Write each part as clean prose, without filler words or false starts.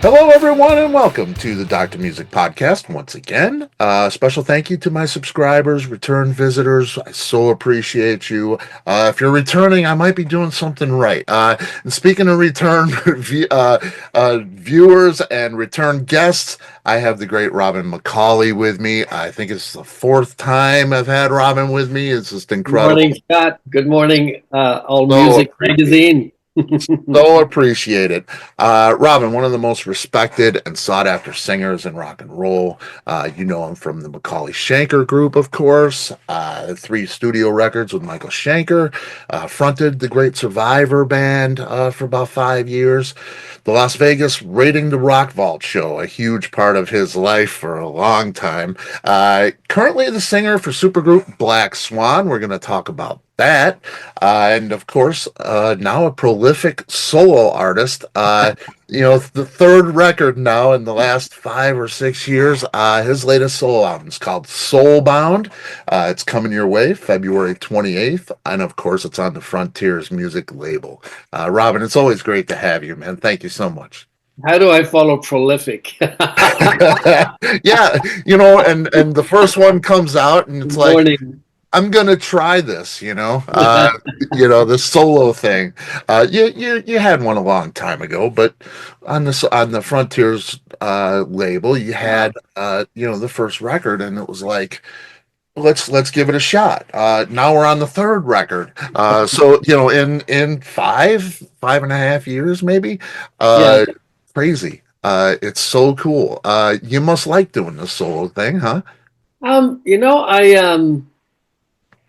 Hello, everyone, and welcome to the Dr. Music Podcast once again. Special thank you to my subscribers, return visitors. I so appreciate you. If you're returning, I might be doing something right. And speaking of return viewers and return guests, I have the great Robin McAuley with me. I think it's the fourth time I've had Robin with me. It's just Good incredible. morning, Scott. Good morning, All So Music Magazine. So appreciate it. Robin, one of the most respected and sought after singers in rock and roll. You know him from the McAuley-Schenker Group, of course, 3 studio records with Michael Schenker, fronted the Great Survivor band for about 5 years. The Las Vegas Rating the Rock Vault show, a huge part of his life for a long time. Currently the singer for supergroup Black Swan. We're going to talk about that. And of course, now a prolific solo artist. The third record now in the last 5 or 6 years. His latest solo album is called Soulbound. It's coming your way February 28th. And of course, it's on the Frontiers music label. Robin, it's always great to have you, man. Thank you so much. How do I follow prolific? Yeah, and the first one comes out and it's Good like, morning. I'm gonna try this, the solo thing. You had one a long time ago, but on the Frontiers label, you had the first record, and it was like, let's give it a shot. Now we're on the third record. So in 5.5 years, maybe. Yeah. Crazy. It's so cool. You must like doing the solo thing, huh? Um, you know, I um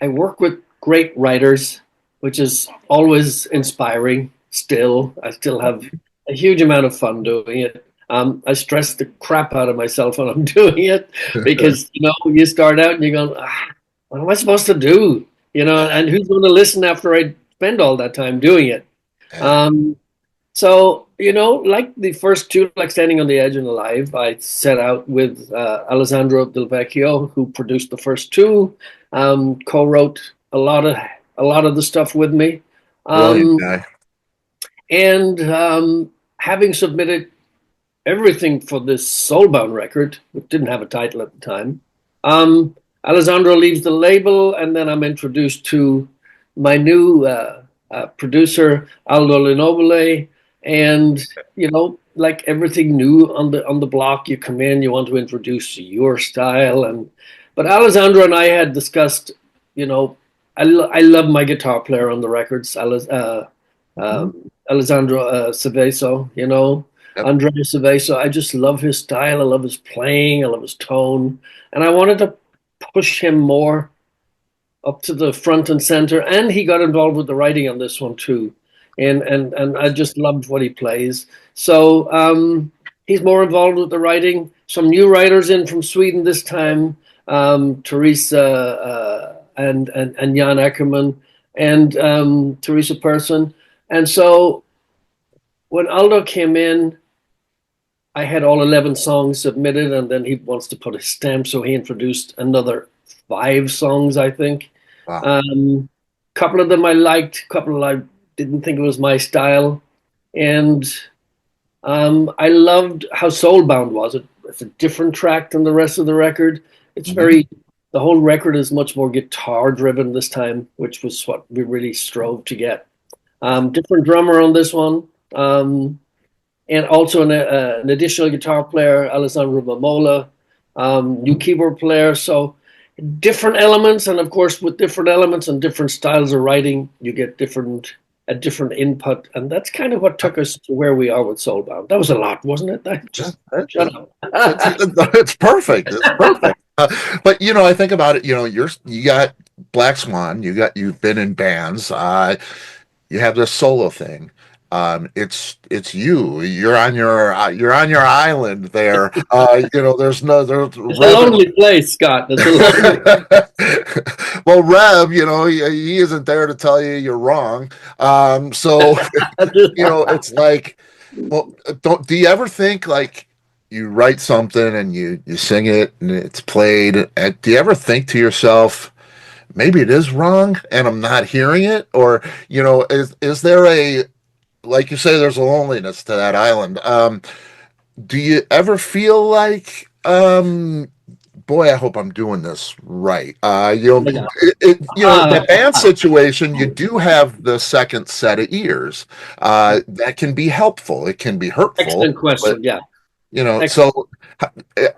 I work with great writers, which is always inspiring. I still have a huge amount of fun doing it. I stress the crap out of myself when I'm doing it because you start out and you go, what am I supposed to do? And who's going to listen after I spend all that time doing it? Um, like the first two, like Standing on the Edge and Alive, I set out with Alessandro Del Vecchio, who produced the first two, co-wrote a lot of the stuff with me. Brilliant Um, guy. and having submitted everything for this Soulbound record, which didn't have a title at the time, Alessandro leaves the label, and then I'm introduced to my new producer, Aldo Linobile. And like everything new on the block, you come in, you want to introduce your style, but Alessandro and I had discussed, I love my guitar player on the records, Alessandro Saveso, Yep. Andrea Saveso. I just love his style. I love his playing. I love his tone, and I wanted to push him more up to the front and center. And he got involved with the writing on this one too, and I just loved what he plays. So he's more involved with the writing. Some new writers in from Sweden this time, Teresa and Jan Ackerman and Teresa Persson. And so when Aldo came in, I had all 11 songs submitted, and then he wants to put a stamp, so he introduced another 5 songs, I think. Wow. Couple of them I liked, couple I didn't think it was my style, and I loved how Soulbound was. It's a different track than the rest of the record. It's Mhm. the whole record is much more guitar driven this time, which was what we really strove to get. Different drummer on this one. And also an additional guitar player, Alessandro Mamola, new keyboard player. So different elements, and of course, with different elements and different styles of writing, you get a different input, and that's kind of what took us to where we are with Soulbound. That was a lot, wasn't it? Shut up. It's perfect. It's perfect. But I think about it. You got Black Swan. You've been in bands. You have this solo thing. It's you. You're on your island there. There's It's a lonely place, Scott. It's a lonely. well, Rev, he isn't there to tell you you're wrong. So it's like, well, do you ever think like you write something and you sing it and it's played, and do you ever think to yourself, maybe it is wrong and I'm not hearing it? Or, is there like you say, there's a loneliness to that island. do you ever feel like, boy, I hope I'm doing this right. Yeah. That band situation, you do have the second set of ears. That can be helpful. It can be hurtful, Excellent question. but Yeah. so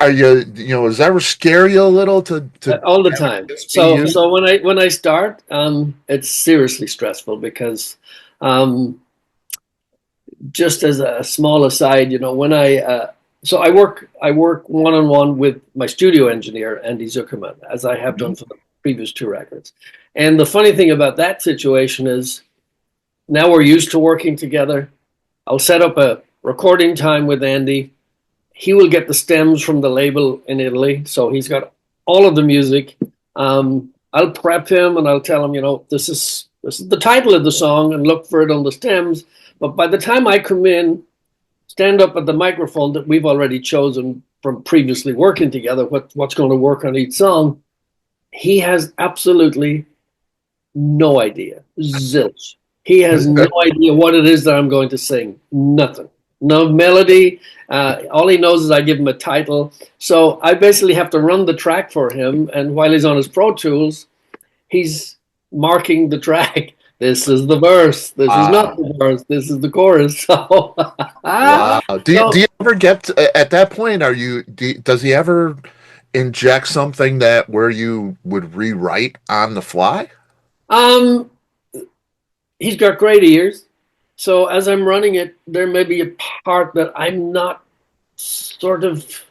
are you, does that ever scare you a little to All the have time. this be So you? so when I start, it's seriously stressful because um, just as a small aside, when so I work one on one with my studio engineer Andy Zuckerman, as I have done Mhm. for the previous two records. And the funny thing about that situation is now we're used to working together. I'll set up a recording time with Andy. He will get the stems from the label in Italy, so he's got all of the music. I'll prep him and I'll tell him, this is the title of the song, and look for it on the stems. But by the time I come in, stand up at the microphone that we've already chosen from previously working together, what's going to work on each song, he has absolutely no idea. Zilch. He has no idea what it is that I'm going to sing. Nothing. No melody. All he knows is I give him a title. So I basically have to run the track for him. And while he's on his Pro Tools, he's marking the track. This is the verse. This is not Wow. the verse. This is the chorus. So, Wow. Do so you ever get at that point? Does he ever inject something that where you would rewrite on the fly? um, he's got great ears. So as I'm running it, there may be a part that I'm not sort of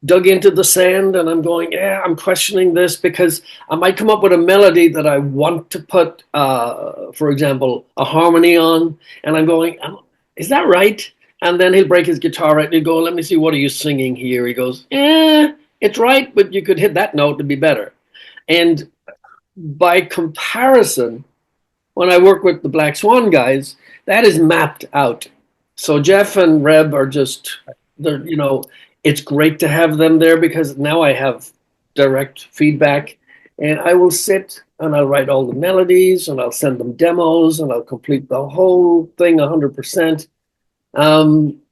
dug into the sand, and I'm going, yeah, I'm questioning this because I might come up with a melody that I want to put, for example, a harmony on, and I'm going, is that right? And then he'll break his guitar out and he'll go, let me see, what are you singing here? He goes, it's right, but you could hit that note to be better. And by comparison, when I work with the Black Swan guys, that is mapped out. So Jeff and Reb are just, it's great to have them there because now I have direct feedback, and I will sit and I'll write all the melodies and I'll send them demos and I'll complete the whole thing 100%.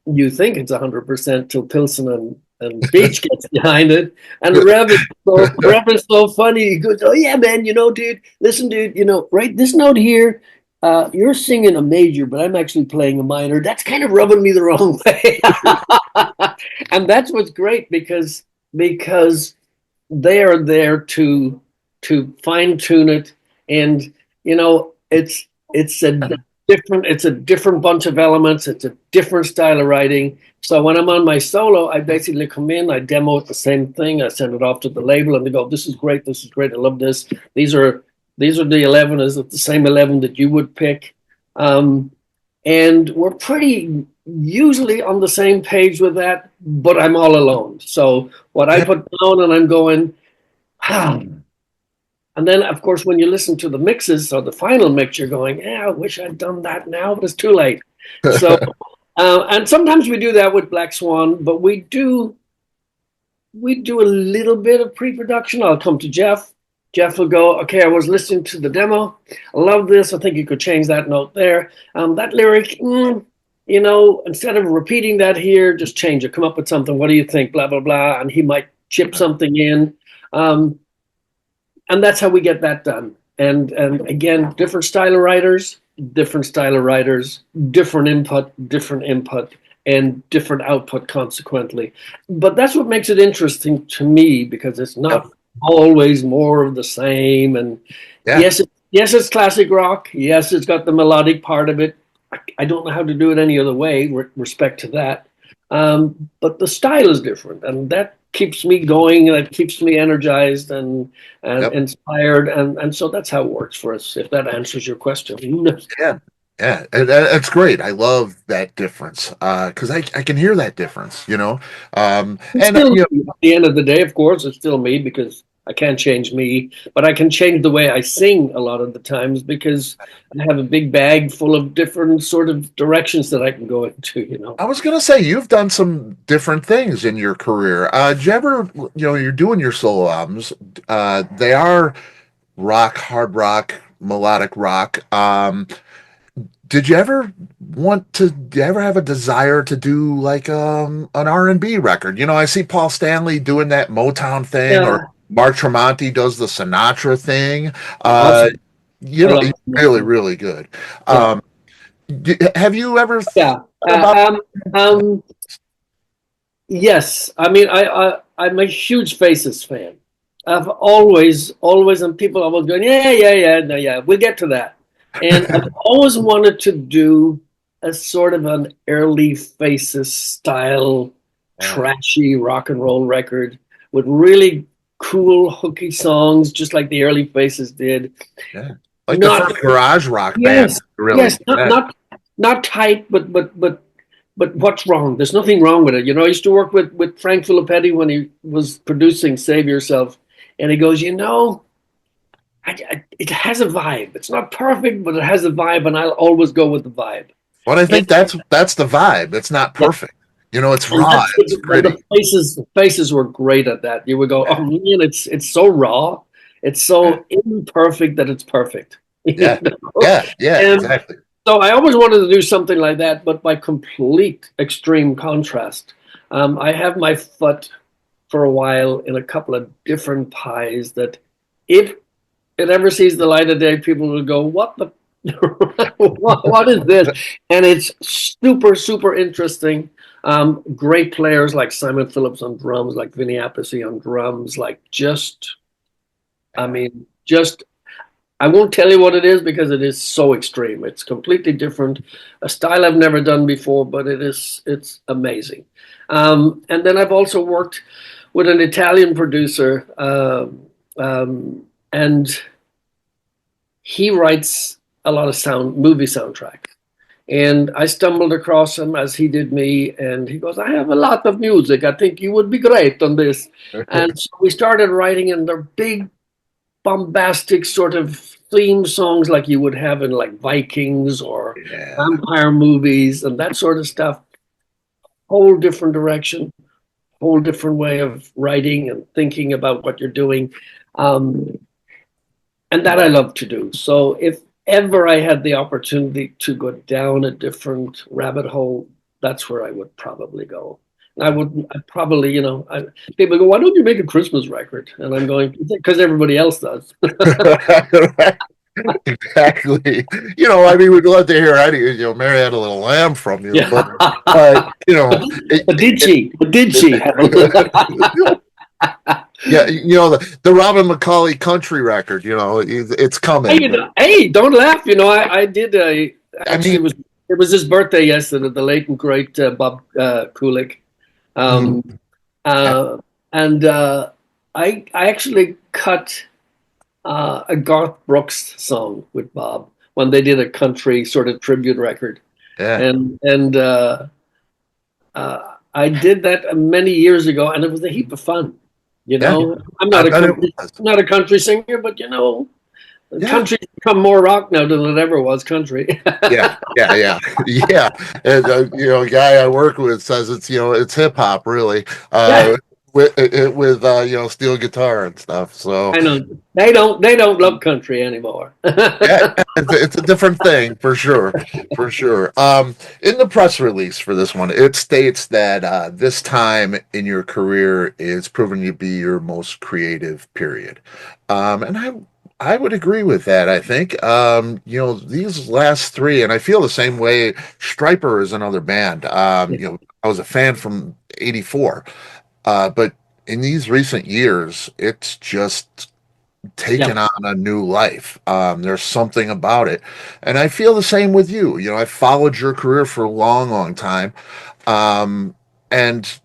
You think it's 100% till Pilsen and Beach gets behind it. And Rev is so funny. He goes, "Oh yeah, man, dude, listen, dude, right this note here, you're singing a major, but I'm actually playing a minor. That's kind of rubbing me the wrong way." And that's what's great because they are there to fine tune it, and it's a different bunch of elements. It's a different style of writing. So when I'm on my solo, I basically come in, I demo it the same thing, I send it off to the label, and they go, "This is great. This is great. I love this. These are the 11. Is it the same 11 that you would pick?" And we're pretty usually on the same page with that, but I'm all alone. So what I put down, and I'm going, ah. And then, of course, when you listen to the mixes or the final mix, you're going, "Yeah, I wish I'd done that now, but it's too late." So, and sometimes we do that with Black Swan, but we do a little bit of pre-production. I'll come to Jeff. Jeff will go, "Okay, I was listening to the demo. I love this. I think you could change that note there. That lyric, instead of repeating that here, just change it. Come up with something. What do you think? Blah, blah, blah." And he might chip something in. And that's how we get that done. And again, different style of writers, different input, and different output consequently. But that's what makes it interesting to me, because it's Yep. not always more of the same. And Yeah. yes, it's classic rock. Yes, it's got the melodic part of it. I don't know how to do it any other way, with respect to that. But the style is different, and that keeps me going, and it keeps me energized and Yep. inspired, and so that's how it works for us, if that answers your question. Yeah. Yeah. And it's great. I love that difference. Because I can hear that difference, It's and still me. At the end of the day, of course, it's still me, because I can't change me, but I can change the way I sing a lot of the times, because I have a big bag full of different sort of directions that I can go into. I was gonna say you've done some different things in your career. Did you ever, you're doing your solo albums. They are rock, hard rock, melodic rock. Did you ever do you ever have a desire to do like an R&B record? You know, I see Paul Stanley doing that Motown thing, or Yeah, Mark Tremonti does the Sinatra thing. Uh, awesome. you I know, love he's really, it. really good. Yeah, Um, have you ever thought yeah. about? Yes. I mean, I'm a huge Faces fan. I've always, and people are always going, yeah, yeah, yeah, no, yeah, we'll get to that. And I've always wanted to do a sort of an early Faces style, Yeah, trashy rock and roll record with really cool, hooky songs, just like the early Faces did. yeah, like the Not first garage rock band Yes, to really yes, do that. not tight, but what's wrong? There's nothing wrong with it. You know, I used to work with Frank Filippetti when he was producing Save Yourself, and he goes, it has a vibe. It's not perfect, but it has a vibe, and I'll always go with the vibe. But I And think that's the vibe. It's not yeah, perfect. You know, it's and raw, that's it's and gritty. the faces were great at that. You would go, oh Yeah, man, it's so raw, it's yeah, so imperfect that it's perfect. You yeah, know? yeah, yeah, And exactly. so I always wanted to do something like that, but by complete extreme contrast. I have my foot for a while in a couple of different pies that if it ever sees the light of day, people will go, what the, what is this? And it's super, super interesting. Great players like Simon Phillips on drums, like Vinny Appice on drums, like I Yeah. mean, just I won't tell you what it is because it is so extreme. It's completely different, a style I've never done before, but it's amazing. And then I've also worked with an Italian producer, and he writes a lot of movie soundtracks. And I stumbled across him as he did me, and he goes, "I have a lot of music. I think you would be great on this." And so we started writing, and they're big bombastic sort of theme songs like you would have in like Vikings or Yeah. vampire movies and that sort of stuff. Whole different direction, whole different way of writing and thinking about what you're doing. Um, and that I love to do. So if ever I had the opportunity to go down a different rabbit hole, that's where I would probably go. I would, I probably, people go, why don't you make a Christmas record? And I'm going, because everybody else does. Exactly. You know, I mean, we'd love to hear Mary had a little lamb from you, Yeah. but you know, But did she? But did she? yeah, you know, the Robin McAuley country record, you know, it's Hey, coming, but hey, don't laugh. I did I actually mean, it was his birthday yesterday, the late and great Bob Kulick. mm, Um, uh, and I actually cut a Garth Brooks song with Bob when they did a country sort of tribute record. yeah, And I did that many years ago, and it was a heap of fun. yeah, I'm I not a bet it country, was. not a country singer, but Yeah. country's become more rock now than it ever was country. Yeah, yeah, yeah, yeah. And you know, a guy I work with says it's it's hip hop really, Yeah, with steel guitar and stuff. So I know they don't love country anymore. yeah, it's a different thing for sure, for sure. In the press release for this one, it states that this time in your career is proven to be your most creative period, and I would agree with that. I think you know these last three, and I feel the same way. Striper is another band. You know, I was a fan from '84, but in these recent years, it's just Yeah, taken on a new life. There's something about it. And I feel the same with you. You know, I followed your career for a long, long time. And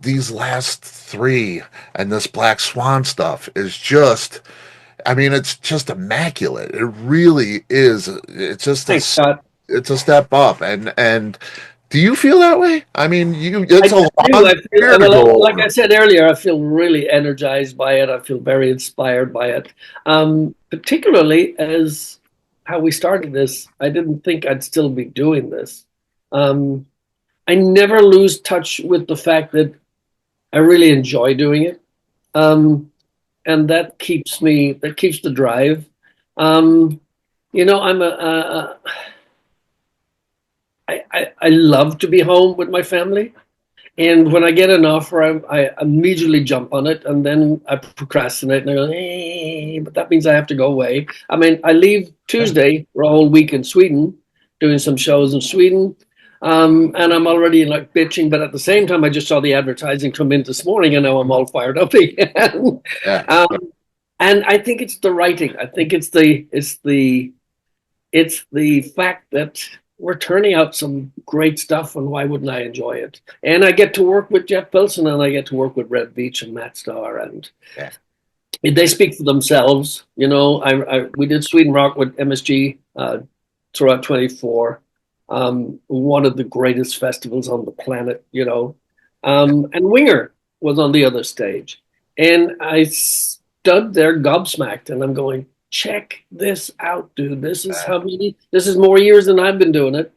these last three and this Black Swan stuff is just, I mean, it's just immaculate. It really is. It's just thanks, Scott. it's a step up. And do you feel that way? I mean, I it's a do. long I feel, career to well, go like I over. said earlier, I feel really energized by it. I feel very inspired by it. Particularly as how we started this, I didn't think I'd still be doing this. Um, I never lose touch with the fact that I really enjoy doing it. And that keeps the drive. Um, I'm I love to be home with my family. And when I get an offer, I immediately jump on it, and then I procrastinate and I go, hey, but that means I have to go away. I mean, I leave Tuesday for a whole week in Sweden, doing some shows in Sweden. And I'm already like bitching, but at the same time, I just saw the advertising come in this morning, and now I'm all fired up again. Yeah. And I think it's the writing. I think it's the fact that we're turning out some great stuff, and why wouldn't I enjoy it? And I get to work with Jeff Pilson, and I get to work with Red Beach and Matt Starr, and Yeah. they speak for themselves. You know, we did Sweden Rock with MSG throughout 24, one of the greatest festivals on the planet. You know, and Winger was on the other stage, and I stood there gobsmacked, and I'm going, check this out, dude. This is more years than I've been doing it.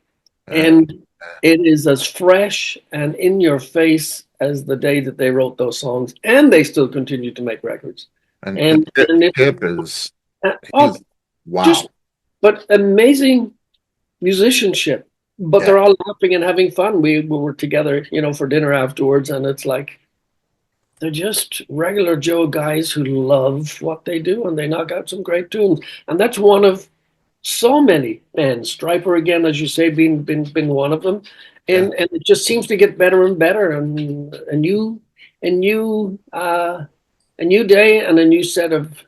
And it is as fresh and in your face as the day that they wrote those songs, and they still continue to make records. And Pip is wow. But amazing musicianship. But they're all laughing and having fun. We were together, you know, for dinner afterwards, and it's like, they're just regular Joe guys who love what they do, and they knock out some great tunes. And that's one of so many bands. Striper, again, as you say, being one of them. And it just seems to get better and better. And a new day and a new set of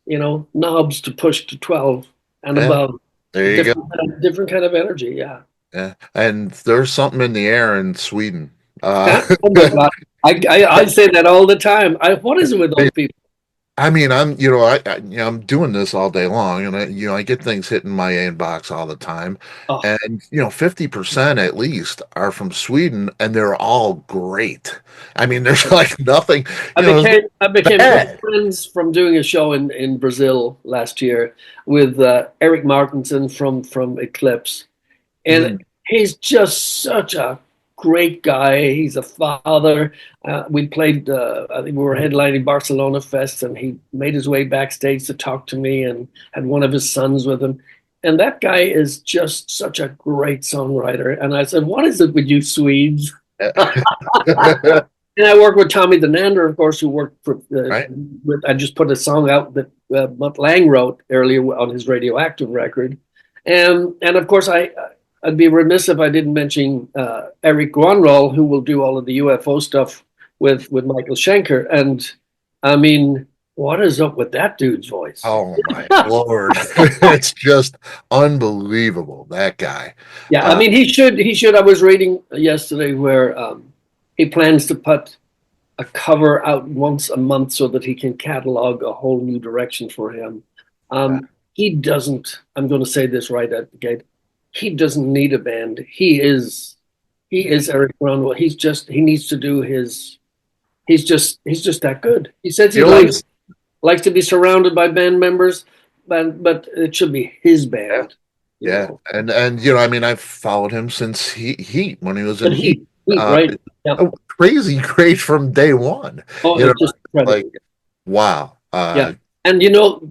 knobs to push to 12 and above. There you go. Different kind of energy, yeah. Yeah. And there's something in the air in Sweden. Oh my God. I say that all the time. What is it with those people? I mean, I'm doing this all day long, and I get things hitting my inbox all the time, and 50% at least are from Sweden, and they're all great. I mean, there's like nothing. I became good friends from doing a show in Brazil last year with Eric Martinson from Eclipse, and he's just such a great guy. He's a father. We played, I think we were headlining Barcelona Fest, and he made his way backstage to talk to me and had one of his sons with him. And that guy is just such a great songwriter. And I said, what is it with you Swedes? And I work with Tommy Denander, of course, who worked for, I just put a song out that Mutt Lang wrote earlier on his Radioactive record. And of course, I'd be remiss if I didn't mention Eric Gronroll, who will do all of the UFO stuff with Michael Schenker. And I mean, what is up with that dude's voice? Oh my Lord. It's just unbelievable, that guy. Yeah, I mean, he should. I was reading yesterday where he plans to put a cover out once a month so that he can catalog a whole new direction for him. He doesn't, I'm going to say this right at the gate, he doesn't need a band. He is Eric Gronroll. He needs to do his, he's just that good. He says he likes to be surrounded by band members, but it should be his band. Yeah. And I mean, I've followed him since Heat, when he was in Heat. Right. Yeah. Crazy great from day one. Just like, wow. Yeah. And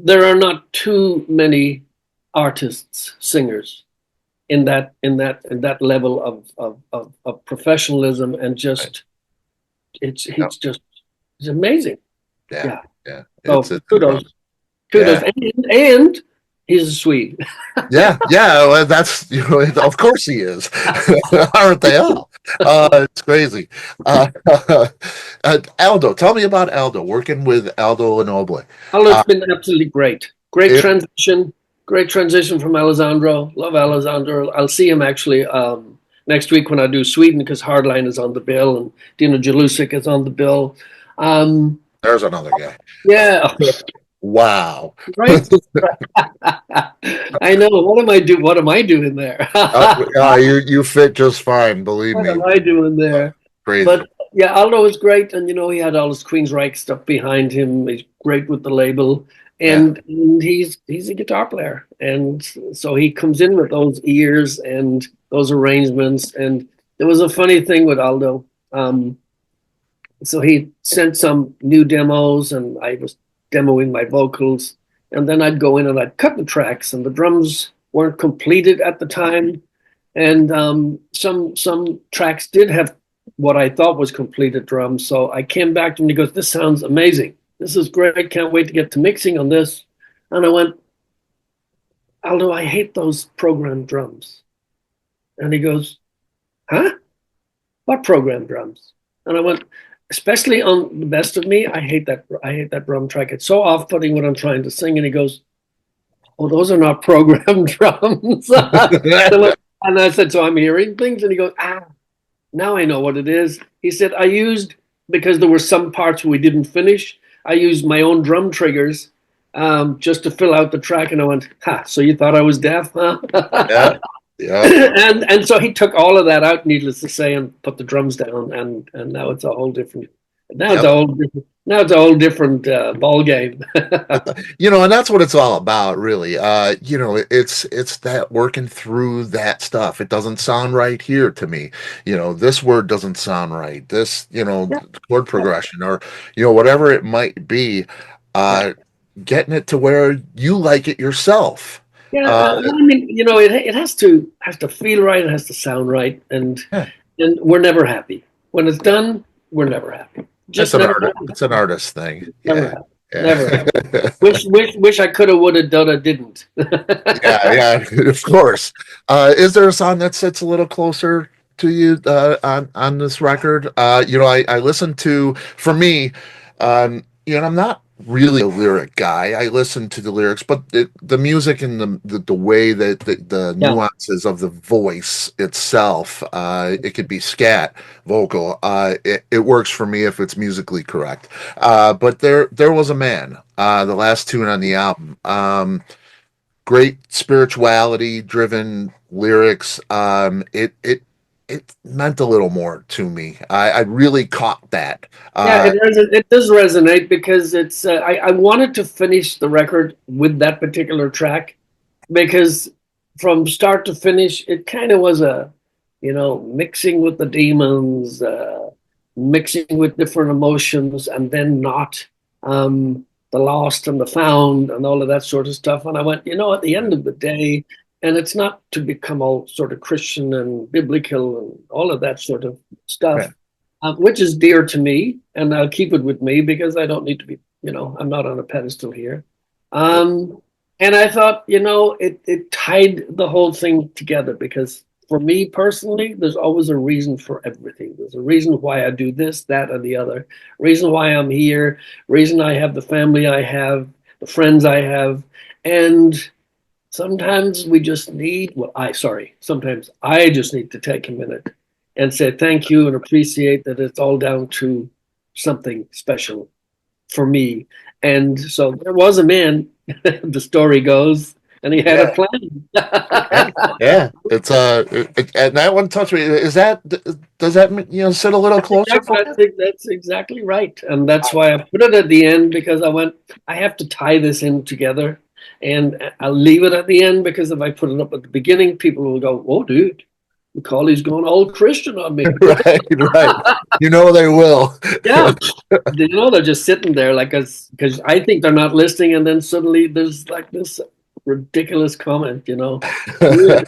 there are not too many artists, singers in that level of professionalism, and just it's amazing. Yeah. So kudos. Yeah. And he's a Swede. yeah. Well, that's of course he is. Aren't they all? It's crazy. Aldo, tell me about Aldo. Working with Aldo Noble. Aldo's been absolutely great. Great transition. Great transition from Alessandro. Love Alessandro. I'll see him actually next week when I do Sweden, because Hardline is on the bill and Dino Jelusic is on the bill. There's another guy. Yeah. Wow. Right. I know. What am I doing there? You fit just fine, believe me. What am I doing there? Crazy. But yeah, Aldo is great, and he had all his Queensryche stuff behind him. He's great with the label. And he's a guitar player, and so he comes in with those ears and those arrangements. And there was a funny thing with Aldo. So he sent some new demos, and I was demoing my vocals, and then I'd go in and I'd cut the tracks, and the drums weren't completed at the time, And some tracks did have what I thought was completed drums. So I came back to him and he goes, "This sounds amazing. This is great. Can't wait to get to mixing on this." And I went, "Aldo, I hate those programmed drums." And he goes, "Huh? What programmed drums?" And I went, "Especially on the best of me, I hate that. I hate that drum track. It's so off-putting when I'm trying to sing." And he goes, "Oh, those are not programmed drums." And I said, "So I'm hearing things?" And he goes, "Ah, now I know what it is." He said, "I used, because there were some parts we didn't finish, I used my own drum triggers just to fill out the track." And I went, "Ha, so you thought I was deaf, huh?" Yeah, yeah, And so he took all of that out, needless to say, and put the drums down, and now it's a whole different. Now it's yep. a whole different. Now it's a whole different ball game. And that's what it's all about, really. It's that working through that stuff. It doesn't sound right here to me. This word doesn't sound right. This, Yeah, chord progression or, whatever it might be, yeah. uh, getting it to where you like it yourself. Yeah, Uh, well, I mean, it has to feel right. It has to sound right, and yeah, and we're never happy when it's done. We're never happy. it's Just an never art. happy. It's an artist thing. Never Yeah, happy. Never happy. yeah. Wish I coulda, woulda, dulda, didn't. Yeah, yeah, of course. Is there a song that sits a little closer to you on this record? I listen to, for me, I'm not really a lyric guy. I listen to the lyrics, but the music and the way that the Yeah, nuances of the voice itself, it could be scat, vocal. It works for me if it's musically correct. But there was a man, the last tune on the album. Great spirituality driven lyrics. It meant a little more to me. I really caught that. yeah. It does resonate because it's. I wanted to finish the record with that particular track because from start to finish, it kind of was mixing with the demons, mixing with different emotions, and then not the lost and the found and all of that sort of stuff. And I went, at the end of the day, and it's not to become all sort of Christian and biblical and all of that sort of Yeah, stuff, which is dear to me, and I'll keep it with me because I don't need to be, I'm not on a pedestal here. Um, and I thought, it tied the whole thing together because for me personally, there's always a reason for everything. There's a reason why I do this, that, and the other. Reason why I'm here. Reason I have the family I have, the friends I have, and sometimes we just need. Sometimes I just need to take a minute and say thank you and appreciate that it's all down to something special for me. And so there was a man, the story goes, and he had a yeah, plan. yeah, yeah. It's and that one touched me. Does that sit a little closer for you? That's exactly right. And that's why I put it at the end because I have to tie this in together. And I'll leave it at the end because if I put it up at the beginning, people will go, "Oh, dude, McAuley's going all Christian on me." Right, right. They will. Yeah, they're just sitting there like because I think they're not listening, and then suddenly there's like this ridiculous comment. Really, Always,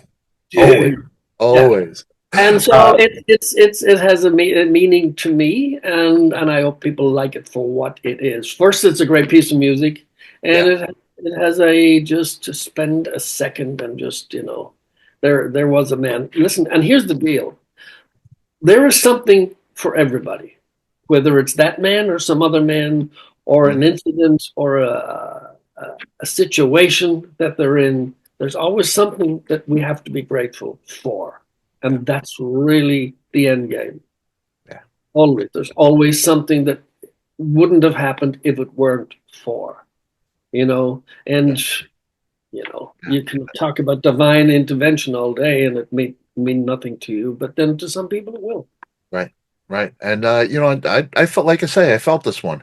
dude. Yeah, always. and so Uh, it has a meaning to me, and I hope people like it for what it is. First, it's a great piece of music, and yeah, it has a just to spend a second and just there was a man. Listen, and here's the deal: there is something for everybody, whether it's that man or some other man, or an incident or a situation that they're in. There's always something that we have to be grateful for. And that's really the end game. yeah, Always. There's always something that wouldn't have happened if it weren't for, and, you can talk about divine intervention all day and it may mean nothing to you, but then to some people it will. right, right. And I felt like I say, I felt this one.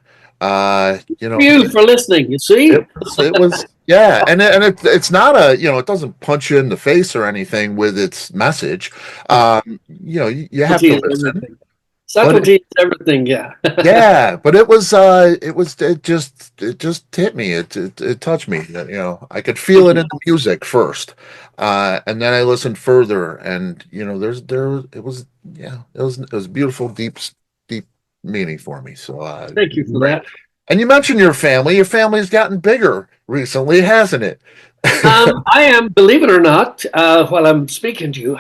You for listening, you see? It was yeah, and it's not it doesn't punch you in the face or anything with its message. You have Guilty to is listen. everything. but Subtlety is everything. Yeah. yeah, but it just hit me. It touched me. I could feel Thank it you. in the music first, and then I listened further, and it was yeah, it was beautiful, deep meaning for me. So Thank you for great. that. And you mentioned your family. Your family's gotten bigger recently, hasn't it? I am, believe it or not, while I'm speaking to you,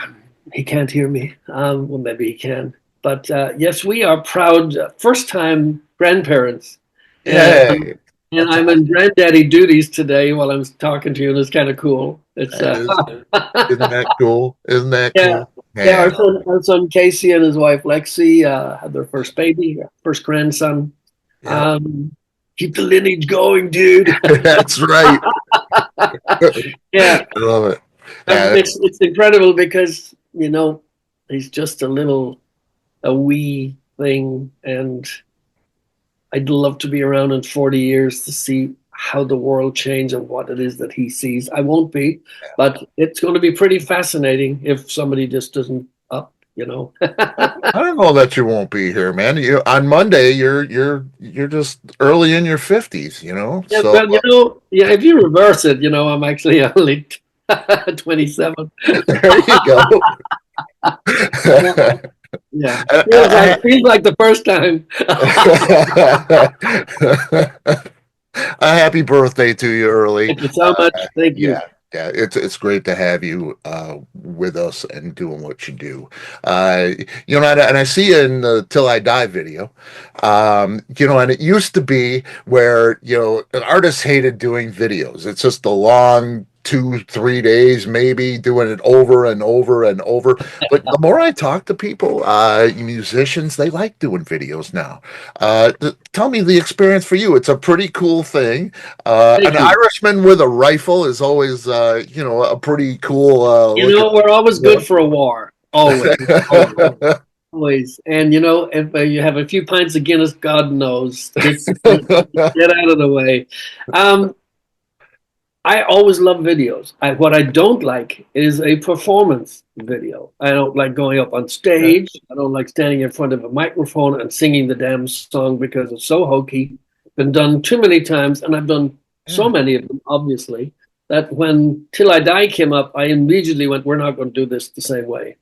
he can't hear me. Well, maybe he can. But yes, we are proud first-time grandparents, and Yay! and That's I'm in granddaddy duties today while I'm talking to you, and it's kind of cool. It's that is isn't that cool? Isn't that yeah, cool? yeah. Man, Our son Casey and his wife Lexi had their first baby, first grandson. yeah, Um, Keep the lineage going, dude. that's right. Yeah. I love it. Yeah, It's incredible because he's just a wee thing, and I'd love to be around in 40 years to see how the world changed and what it is that he sees. I won't be, but it's going to be pretty fascinating if somebody just doesn't up. I don't know that you won't be here, man. You on Monday, you're just early in your 50s, Yeah, So well, yeah, if you reverse it, I'm actually only 27. there you go. Yeah, I- feels like the first time. A happy birthday to you early. Thank you so much. Thank you. Yeah, yeah, it's great to have you with us and doing what you do. And I see you in the Till I Die video. And it used to be where an artist hated doing videos. It's just a long 2 3 days maybe doing it over and over and over. But the more I talk to people, musicians, they like doing videos now. Tell me the experience for you. It's a pretty cool thing. An Thank you. Irishman with a rifle is always, a pretty cool looking. We're always good for a war. Always. Always. Always. And if you have a few pints of Guinness, God knows. Just get out of the way. Um, I always love videos. What I don't like is a performance video. I don't like going up on stage. I don't like standing in front of a microphone and singing the damn song because it's so hokey. Been done too many times, and I've done so Yeah. many of them, obviously, that when Till I Die came up, I immediately went, we're not going to do this the same way.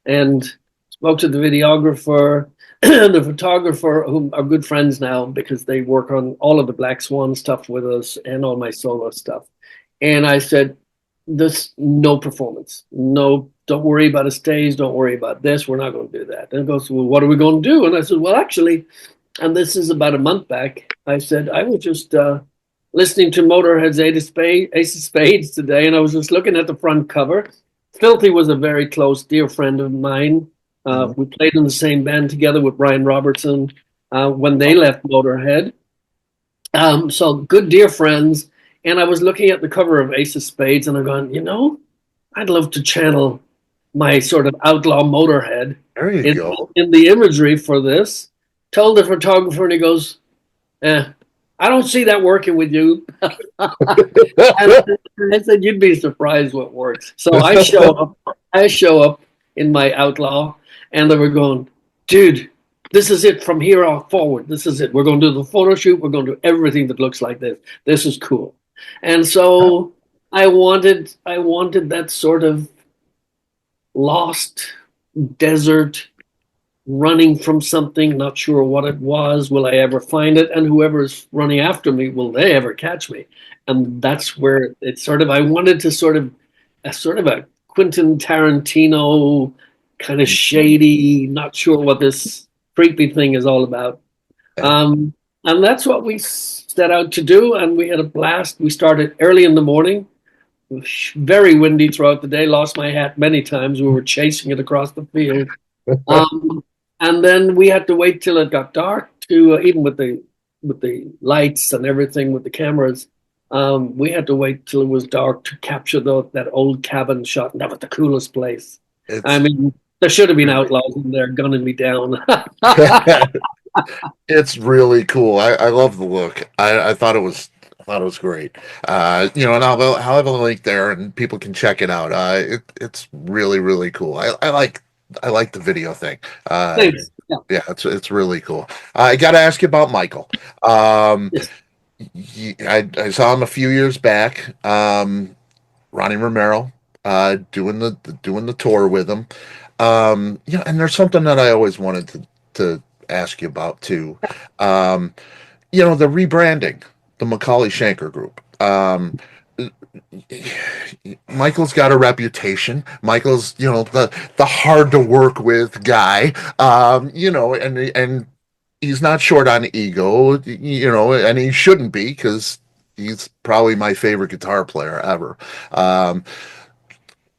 And spoke to the videographer, the photographer, who are good friends now because they work on all of the Black Swan stuff with us and all my solo stuff. And I said, this, no performance. No, don't worry about a stage. Don't worry about this. We're not going to do that. And he goes, well, what are we going to do? And I said, well, actually, and this is about a month back, I said, I was just listening to Motorhead's Ace of Spades today, and I was just looking at the front cover. Filthy was a very close, dear friend of mine. We played in the same band together with Brian Robertson when they left Motorhead. So good, dear friends. And I was looking at the cover of Ace of Spades, and I'm going, I'd love to channel my sort of outlaw Motorhead There you go. in the imagery for this. Told the photographer, and he goes, I don't see that working with you. And I said, you'd be surprised what works. So I show up in my outlaw, and they were going, dude, this is it from here on forward. This is it. We're going to do the photo shoot. We're going to do everything that looks like this. This is cool. And so I wanted that sort of lost desert, running from something, not sure what it was. Will I ever find it? And whoever's running after me, will they ever catch me? And that's where it's I wanted to sort of a Quentin Tarantino kind of shady, not sure what this creepy thing is all about. And that's what we set out to do. And we had a blast. We started early in the morning, very windy throughout the day, lost my hat many times. We were chasing it across the field. And then we had to wait till it got dark to even with the lights and everything with the cameras. We had to wait till it was dark to capture that old cabin shot. And that was the coolest place. I mean, there should have been outlaws in there gunning me down. It's really cool. I love the look. I thought it was great. And I'll have a link there, and people can check it out. It's really really cool. I like the video thing. Thanks. Yeah, it's really cool. I got to ask you about Michael. Um, Yes. I saw him a few years back. Ronnie Romero, doing the tour with him. Yeah, and there's something that I always wanted to ask you about too. Um, the rebranding, the McAuley-Schenker Group. Michael's got a reputation. Michael's, the hard to work with guy. And he's not short on ego, and he shouldn't be because he's probably my favorite guitar player ever. Um,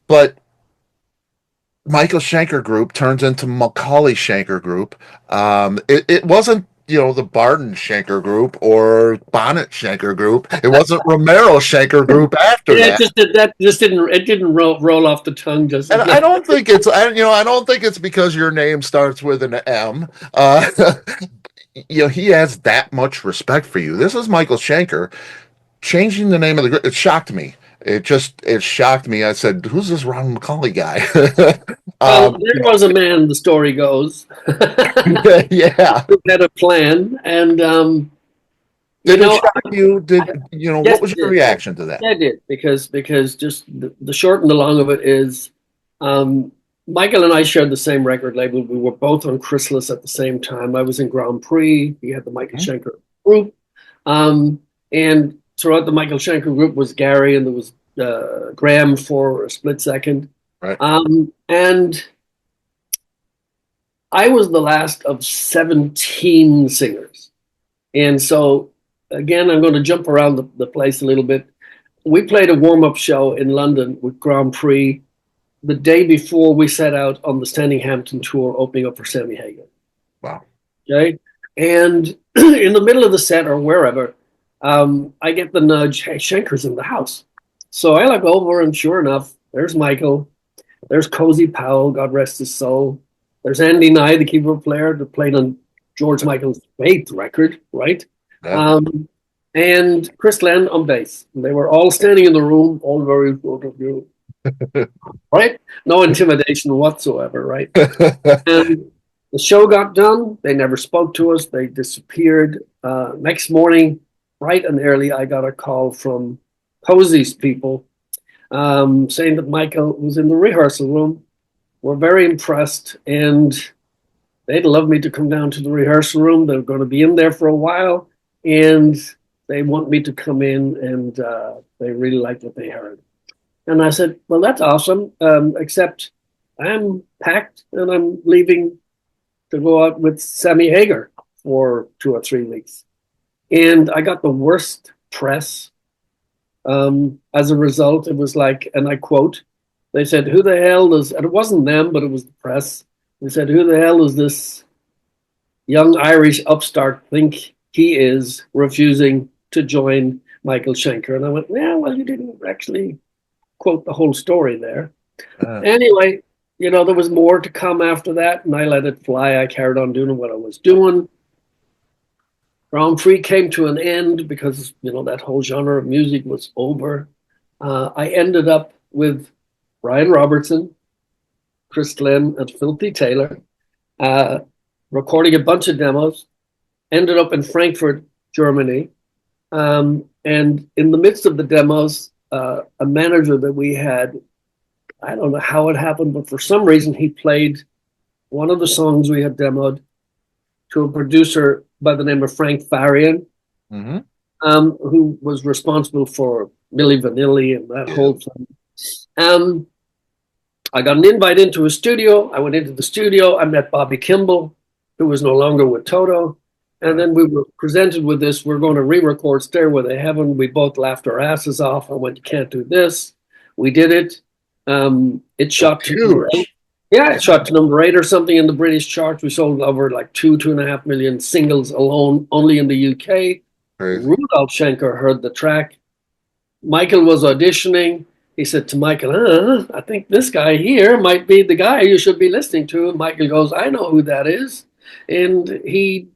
but Michael Schenker Group turns into McAuley-Schenker Group. It wasn't, the Barton Schenker Group or Bonnet Schenker Group. It wasn't Romero Schenker Group after Yeah, that. that just didn't roll off the tongue. Just And I don't think I don't think it's because your name starts with an M. He has that much respect for you. This is Michael Schenker changing the name of the group. It shocked me. It shocked me. I said, "Who's this Ron McAuley guy?" Well, um, there was a man, the story goes, yeah. who had a plan, and you Did it know, shock you? yes, What was it your did. reaction to that? Yeah, I did because just the short and the long of it is, um, Michael and I shared the same record label. We were both on Chrysalis at the same time. I was in Grand Prix. He had the Michael Hmm? Schenker Group, and throughout the Michael Schenker Group was Gary, and there was Graham for a split second, Right. and I was the last of 17 singers, and so again, I'm going to jump around the place a little bit. We played a warm-up show in London with Grand Prix the day before we set out on the Standing Hampton tour, opening up for Sammy Hagar. Wow. Okay, and in the middle of the set or wherever, I get the nudge, "Hey, Schenker's in the house." So I look over, and sure enough, there's Michael. There's Cozy Powell, God rest his soul. There's Andy Nye, the keyboard player that played on George Michael's Faith record, right? Yeah. Um, and Chris Glenn on bass. And they were all standing in the room, all very sort of you, right? No intimidation whatsoever, right? And the show got done. They never spoke to us. They disappeared. Next morning, bright and early, I got a call from Cozy's people saying that Michael was in the rehearsal room. We're very impressed, and they'd love me to come down to the rehearsal room. They're going to be in there for a while, and they want me to come in, and they really like what they heard. And I said, well, that's awesome, except I'm packed and I'm leaving to go out with Sammy Hagar for 2 or 3 weeks. And I got the worst press. As a result, it was like, and I quote, they said, who the hell does, and it wasn't them, but it was the press. They said, who the hell does this young Irish upstart think he is refusing to join Michael Schenker? And I went, yeah, well, you didn't actually quote the whole story there. Anyway, there was more to come after that, and I let it fly. I carried on doing what I was doing. Grand Prix came to an end because, that whole genre of music was over. I ended up with Brian Robertson, Chris Glenn, and Filthy Taylor, recording a bunch of demos, ended up in Frankfurt, Germany. And in the midst of the demos, a manager that we had, I don't know how it happened, but for some reason he played one of the songs we had demoed to a producer by the name of Frank Farian, who was responsible for Milli Vanilli and that whole thing. I got an invite into a studio. I went into the studio. I met Bobby Kimball, who was no longer with Toto. And then we were presented with this. We're going to re-record Stairway to Heaven. We both laughed our asses off. I went, you can't do this. We did it. It shot to number 8. Yeah, it shot to number 8 or something in the British charts. We sold over like 2.5 million singles alone, only in the UK. Crazy. Rudolph Schenker heard the track. Michael was auditioning. He said to Michael, I think this guy here might be the guy you should be listening to. And Michael goes, I know who that is. And he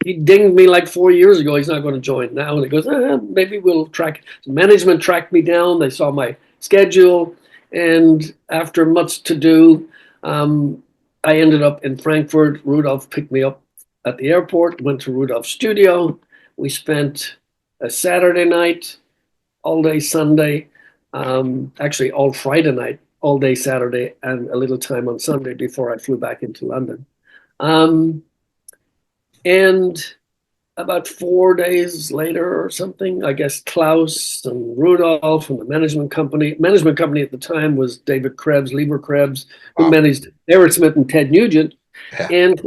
dinged me like 4 years ago. He's not going to join now. And he goes, maybe we'll track. So management tracked me down. They saw my schedule. And after much to do, I ended up in Frankfurt. Rudolph picked me up at the airport, went to Rudolph's studio. We spent a Saturday night, all day Sunday, actually all Friday night, all day Saturday, and a little time on Sunday before I flew back into London. And about 4 days later or something, I guess Klaus and Rudolph and the management company at the time was David Krebs, Lieber Krebs, who managed Aerosmith and Ted Nugent. Yeah. And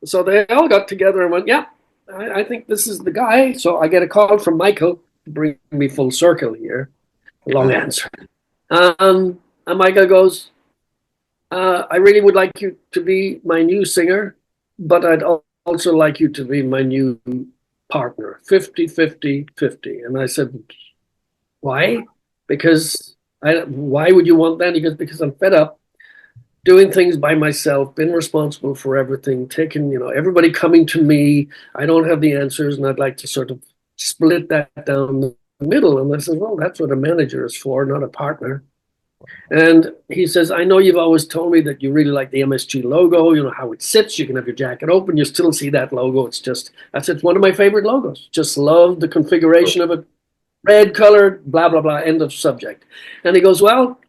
so they all got together and went, yeah, I think this is the guy. So I get a call from Michael to bring me full circle here. Long answer. And Michael goes, I really would like you to be my new singer, but I'd also like you to be my new partner, 50-50-50. And I said, why? Why would you want that? He goes, because I'm fed up doing things by myself, been responsible for everything, taking, everybody coming to me. I don't have the answers, and I'd like to sort of split that down the middle. And I said, well, that's what a manager is for, not a partner. And he says, I know you've always told me that you really like the MSG logo, how it sits. You can have your jacket open. You still see that logo. It's one of my favorite logos. Just love the configuration of it. Red colored, blah, blah, blah, end of subject. And he goes, well,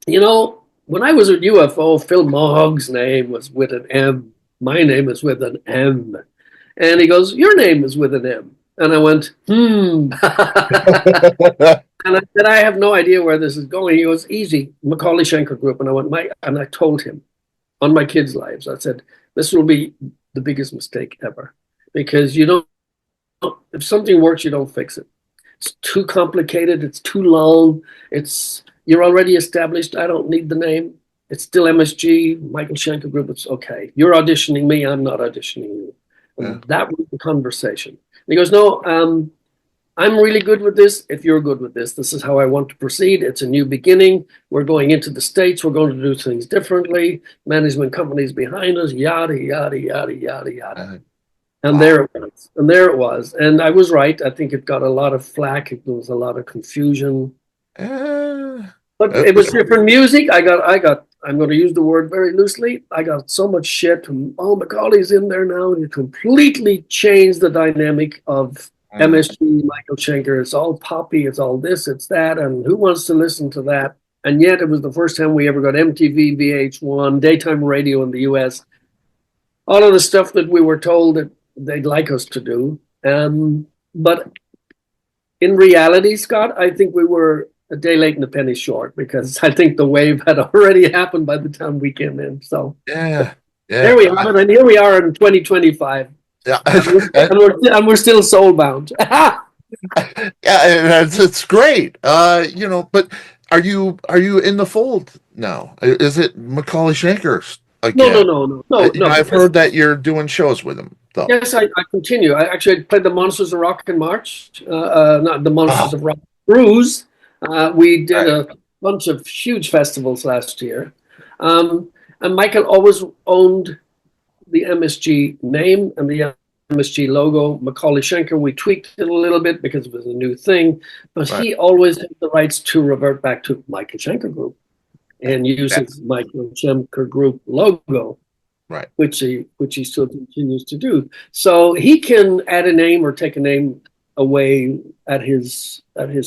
when I was at UFO, Phil Mogg's name was with an M. My name is with an M. And he goes, your name is with an M. And I went, And I said, I have no idea where this is going. He goes, easy, McAuley-Schenker Group. And I went, and I told him on my kids' lives, I said, this will be the biggest mistake ever. Because if something works, you don't fix it. It's too complicated. It's too long. You're already established. I don't need the name. It's still MSG, Michael Schenker Group. It's okay. You're auditioning me. I'm not auditioning you. And that was the conversation. And he goes, no, I'm really good with this. If you're good with this, this is how I want to proceed. It's a new beginning. We're going into the States. We're going to do things differently. Management companies behind us, yada, yada, yada, yada, yada. And there it was. And there it was. And I was right. I think it got a lot of flack. There was a lot of confusion. But it was different music. I'm going to use the word very loosely. I got so much shit from, McAuley's in there now. You completely changed the dynamic of MSG, Michael Schenker. It's all poppy. It's all this, it's that. And who wants to listen to that? And yet it was the first time we ever got MTV, VH1, daytime radio in the US. All of the stuff that we were told that they'd like us to do. But in reality, Scott, I think we were a day late and a penny short, because I think the wave had already happened by the time we came in. So there we are, and here we are in 2025. Yeah, and we're still soulbound. It's great. But are you in the fold now? Is it McAuley-Schenker again? No. I've heard that you're doing shows with him, though. Yes, I continue. I actually played the Monsters of Rock in March, not the Monsters of Rock Cruise. We did a bunch of huge festivals last year. And Michael always owned the MSG name and the MSG logo. Macaulay-Schenker, we tweaked it a little bit because it was a new thing, but he always had the rights to revert back to Michael Schenker Group and use his Michael Schenker Group logo, which he still continues to do. So he can add a name or take a name away at his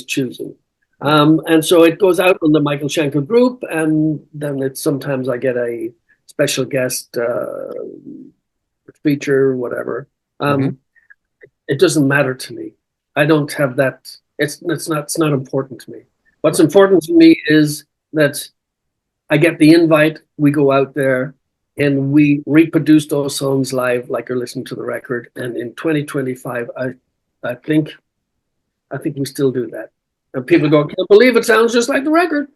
choosing. And so it goes out on the Michael Schenker Group, and then sometimes I get a special guest feature, whatever. It doesn't matter to me. I don't have that. It's not important to me. What's important to me is that I get the invite, we go out there, and we reproduce those songs live like you're listening to the record. And in 2025, I think we still do that. And people go, I can't believe it sounds just like the record.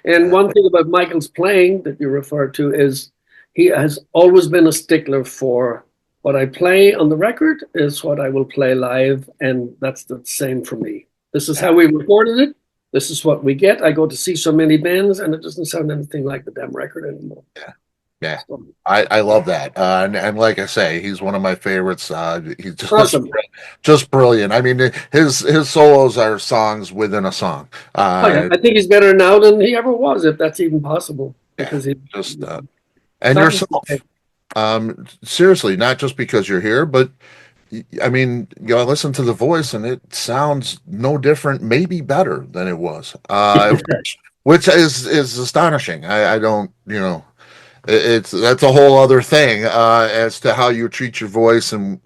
And one thing about Michael's playing that you referred to is he has always been a stickler for what I play on the record is what I will play live. And that's the same for me. This is how we recorded it. This is what we get. I go to see so many bands and it doesn't sound anything like the damn record anymore. Yeah. I love that. And like I say, he's one of my favorites. He's just awesome. Just brilliant. I mean, his solos are songs within a song. I think he's better now than he ever was, if that's even possible. Because he and Not just yourself. Seriously, not just because you're here, but I mean, I listen to the voice and it sounds no different, maybe better than it was, which is astonishing. I don't, it's that's a whole other thing as to how you treat your voice, and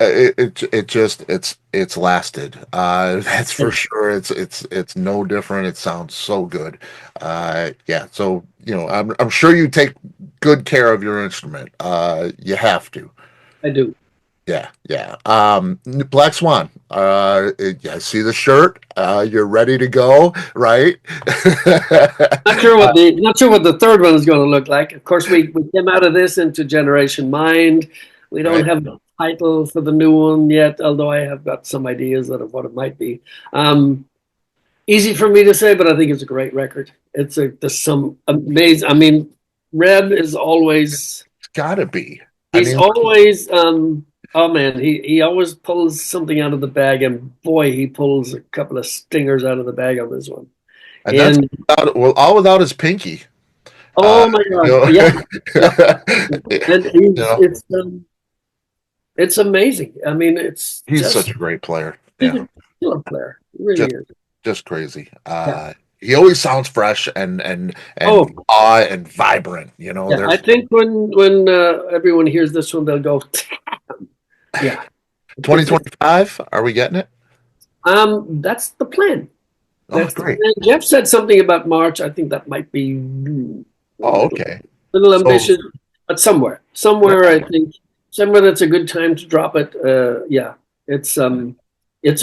it just it's lasted. That's for sure. It's no different. It sounds so good. Yeah. So I'm sure you take good care of your instrument. You have to. I do. Yeah, yeah. Black Swan. I see the shirt. You're ready to go, right? Not sure what the third one is going to look like. Of course, we came out of this into Generation Mind. We don't Right. have the title for the new one yet, although I have got some ideas of what it might be. Easy for me to say, but I think it's a great record. There's some amazing. I mean, Reb is always. It's gotta be. He's always. Oh man, he always pulls something out of the bag, and boy, he pulls a couple of stingers out of the bag on this one. And that's all without his pinky. Oh my God! Yeah, yeah. And it's amazing. I mean, he's such a great player. He's a killer player. He really is. Just crazy. He always sounds fresh and awe and vibrant. I think when everyone hears this one, they'll go, yeah. 2025. Are we getting it? That's the plan. That's great. Jeff said something about March. I think that might be. Okay. A little ambitious, but somewhere, I think somewhere that's a good time to drop it. Yeah, it's a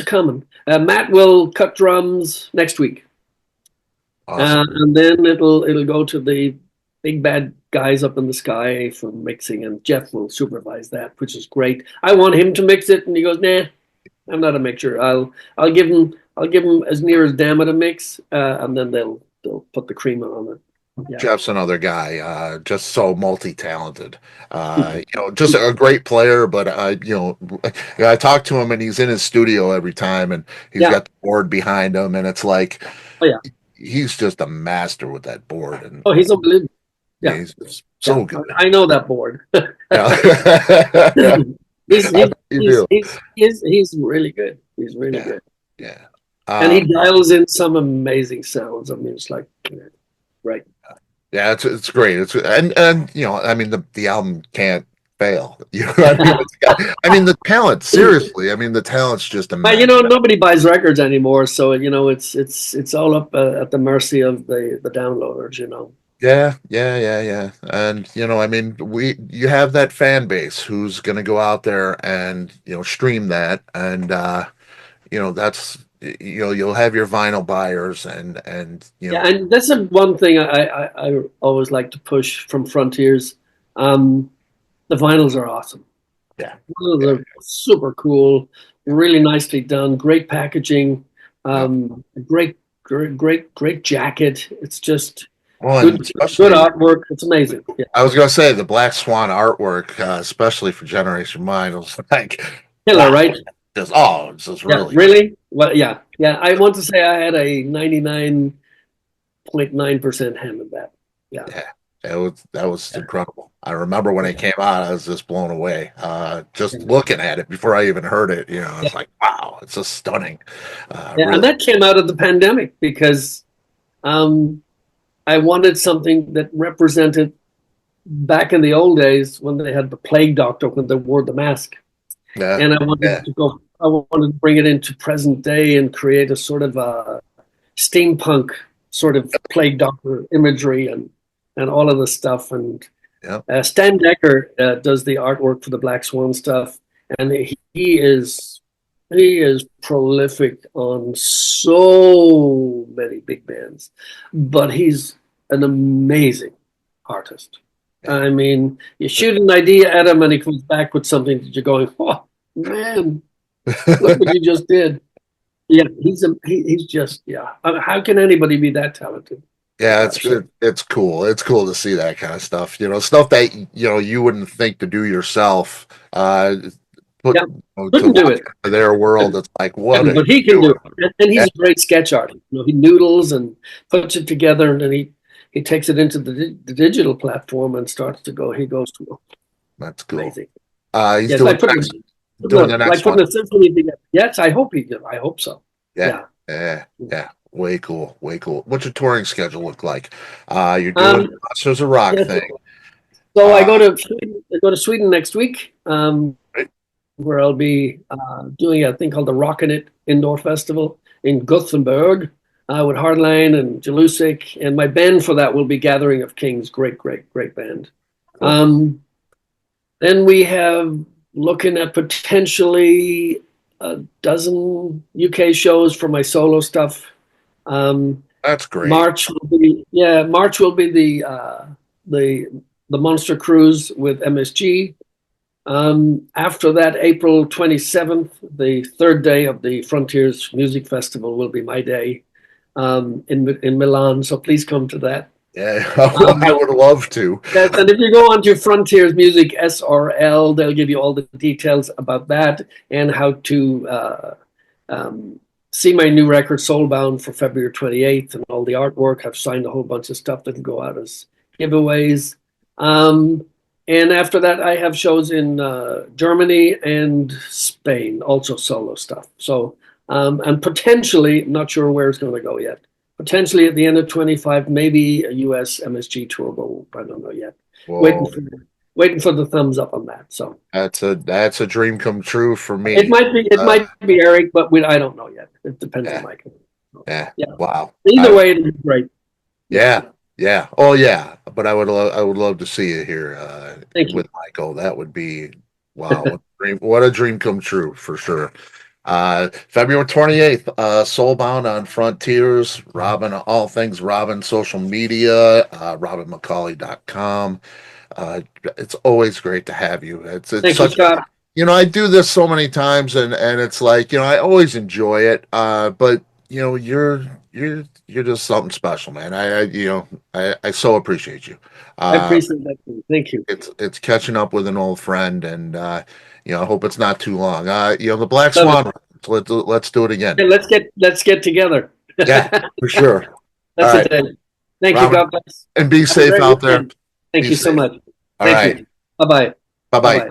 coming. Matt will cut drums next week. Awesome. And then it'll go to the big bad guys up in the sky for mixing, and Jeff will supervise that, which is great. I want him to mix it, and he goes, "Nah, I'm not a mixer. I'll give him as near as damn it a mix, and then they'll put the cream on it." Yeah. Jeff's another guy, just so multi-talented. Just a great player. But I talk to him, and he's in his studio every time, and he's got the board behind him, and it's like, he's just a master with that board. And he's unbelievable. Yeah, he's just so good. I know that board. He's really good. He's really good. Yeah, and he dials in some amazing sounds. I mean, it's like, right. Yeah, it's great. And I mean the album can't fail. I mean the talent. Seriously, I mean the talent's just amazing. But nobody buys records anymore, so it's all up at the mercy of the downloaders. Yeah. And I mean you have that fan base who's going to go out there and stream that, and that's. You'll have your vinyl buyers and and that's one thing I always like to push from Frontiers. The vinyls are awesome. They're super cool, really nicely done, great packaging, great jacket. It's just good artwork. It's amazing. I was gonna say the Black Swan artwork, especially for Generation Mind, was like killer, right? It's just really really. Well, yeah. I want to say I had a 99.9% hand in that. Yeah. That was incredible. I remember when it came out, I was just blown away. Just looking at it before I even heard it, it's like, wow, it's just stunning. Really. And that came out of the pandemic because I wanted something that represented back in the old days when they had the plague doctor when they wore the mask. Yeah. And I wanted to bring it into present day and create a sort of a steampunk sort of plague doctor imagery and all of the stuff. And Stan Decker does the artwork for the Black Swan stuff, and he is prolific on so many big bands, but he's an amazing artist. I mean, you shoot an idea at him and he comes back with something that you're going, oh man, look what you just did. Yeah, he's just how can anybody be that talented? Yeah, it's cool. It's cool to see that kind of stuff. Stuff that you wouldn't think to do yourself. Couldn't do it. Their world, it's like what? But he can do it, and he's a great sketch artist. He noodles and puts it together, and then he takes it into the digital platform and starts to go. He goes to That's cool. amazing. He's Yes, doing doing the next like putting one. a symphony together. Yes, I hope he did. I hope so. Yeah, yeah. Way cool, way cool. What's your touring schedule look like? You're Um, doing Monsters of Rock yes, thing. so I Uh, go to Sweden next week, right. where I'll be doing a thing called the Rockin' It Indoor Festival in Gothenburg with Hardline and Jalusik, and my band for that will be Gathering of Kings. Great, great, great band. Cool. Then we have looking at potentially a dozen UK shows for my solo stuff. That's great. March will be the Monster Cruise with MSG. After that, April 27th, the third day of the Frontiers Music Festival will be my day in Milan. So please come to that. Yeah, I would love to. Yes, and if you go onto Frontiers Music SRL, they'll give you all the details about that and how to see my new record, Soulbound, for February 28th, and all the artwork. I've signed a whole bunch of stuff that can go out as giveaways. And after that, I have shows in Germany and Spain, also solo stuff. So, and potentially, not sure where it's going to go yet. Potentially at the end of 25, maybe a US MSG tour, but I don't know yet. Whoa. Waiting for the thumbs up on that. So that's a dream come true for me. it might be Eric, but I don't know yet. It depends on Michael. Yeah. Yeah. Wow. Either way, it is great. Yeah. Yeah. Oh yeah. But I would love to see you here Thank you. with Michael. That would be wow. What a dream come true for sure. February 28th, Soulbound on Frontiers, Robin, all things Robin, social media, robinmccauley.com. It's always great to have you. It's Thank such, you, Scott. I do this so many times and it's like, I always enjoy it. But you're just something special, man. I so appreciate you. I appreciate that. Thank you. It's catching up with an old friend and, I hope it's not too long. The Black Swan, let's do it again. Hey, let's get together. Yeah, for sure. That's All it. right. Thank you. God bless. And be safe out there. Thank you so much. All right. Bye bye. Bye bye.